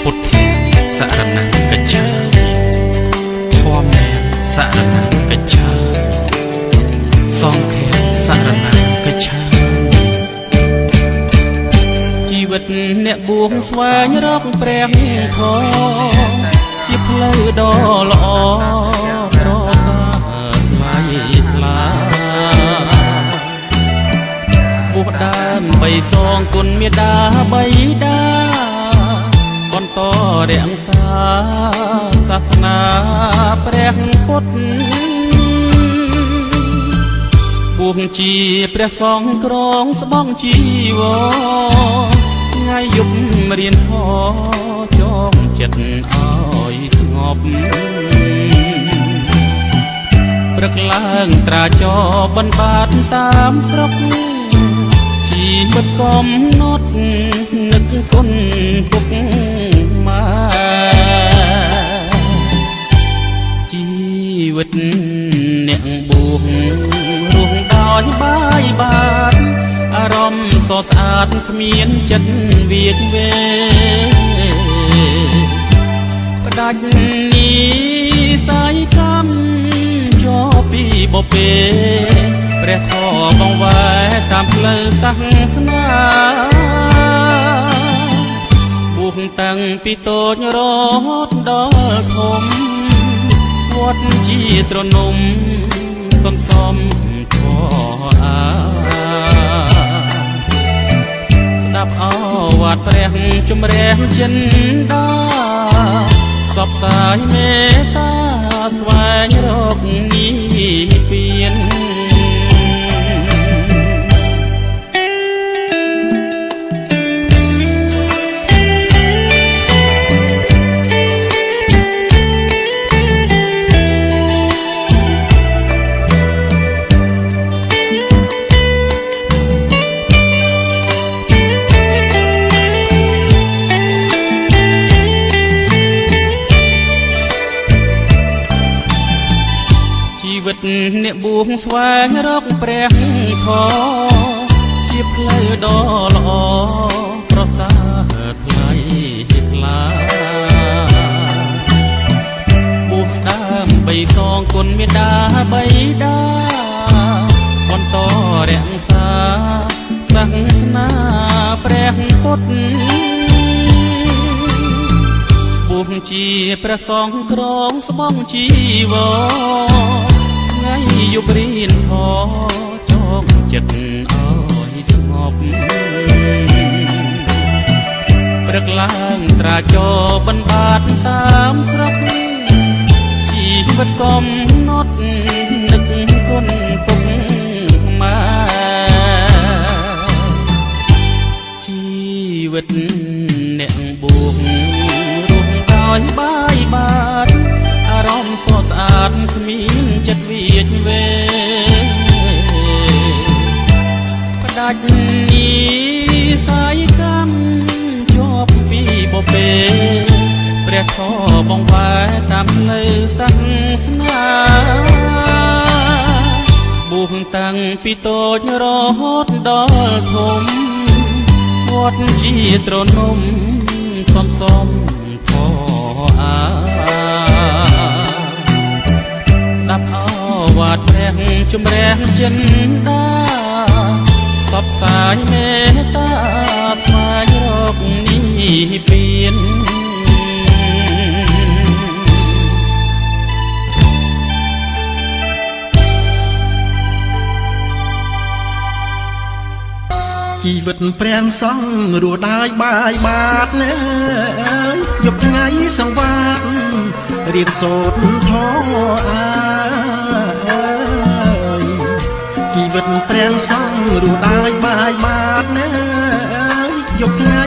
ពុទ្ធេសរណង្កច្ឆាមិធម្មេសរណង្កច្ឆាមិសង្ឃេសរណង្កច្ឆាមិជីវិតអ្នកបួងស្វែងរកព្រះធម៌ជាផ្លូវដ៏ល្អប្រសើរថ្លៃថ្លាបុព្វដើមបីសងគុណមេដាបៃតាបន្តរក្សាសាសនាព្រះពុទ្ធបួងជាព្រះសង្ឃក្រងស្បង់ជីវរថ្ងៃយប់រៀនធម៌ចងចិត្តឲ្យស្ងប់ព្រឹកឡើងត្រាចរបិណ្ឌបាតតាមស្រុកជីវិតកំណត់នឹកគុណពុកម៉ែជីវិតអ្នកបួងរស់ដោយបាយបាតអារម្មណ៍សស្អាតគ្មានចិត្តវាចវេផ្ដាច់នីស័យកម្មជាប់ពីបពេព្រះធម៌បងវ៉ែតាមផ្លូវសាសនាបួងតាំងពីតូចរហូតដល់ធំវត្តជាទ្រនំសន្សំធម៌អាស្ដាប់អវត្តព្រះជំរះចិនដាផ្សព្វផ្សាយមេត្តាស្វែងរកនិព្វានជីវិតអ្នកបួងស្វែងរកព្រះធម៌ជាផ្លូវដ៏ល្អប្រសើរថ្លៃថ្លាបួងដើមបីសងគុណមេដាបៃតាបន្តរក្សាសាសនាព្រះពុទ្ធបួងជាព្រះសង្ឃក្រងស្បង់ជីវរថ្ងៃយប់រៀនធម៌ចងចិត្តឲ្យស្ងប់ព្រឹកឡើងត្រាចរបិណ្ឌបាតតាមស្រុកជីវិតកំណត់នឹកគុណពុកម៉ែជីវិតអ្នកបួងរស់ដោយបាយបាតអារម្មណ៍សស្អាតគ្មានចិត្តវាចវេផ្ដាច់នីស័យកម្មជាប់ពីបពេព្រះធម៌បងវ៉ែតាមផ្លូវសាសនាបួងតាំងពីតូចរហូតដល់ធំវត្តជាទ្រនំសន្សំធម៌អាស្ដាប់អវត្តព្រះជំរះចិនដាផ្សព្វផ្សាយមេត្តាស្វែងរកនិព្វានជីវិតព្រះសង្ឃរស់ដោយបាយបាតណែយប់ថ្ងៃសង្វាតរៀនសូត្រធម៌ជីវិតព្រះសង្ឃរស់ដោយបាយបាតណែយប់ថ្ងៃ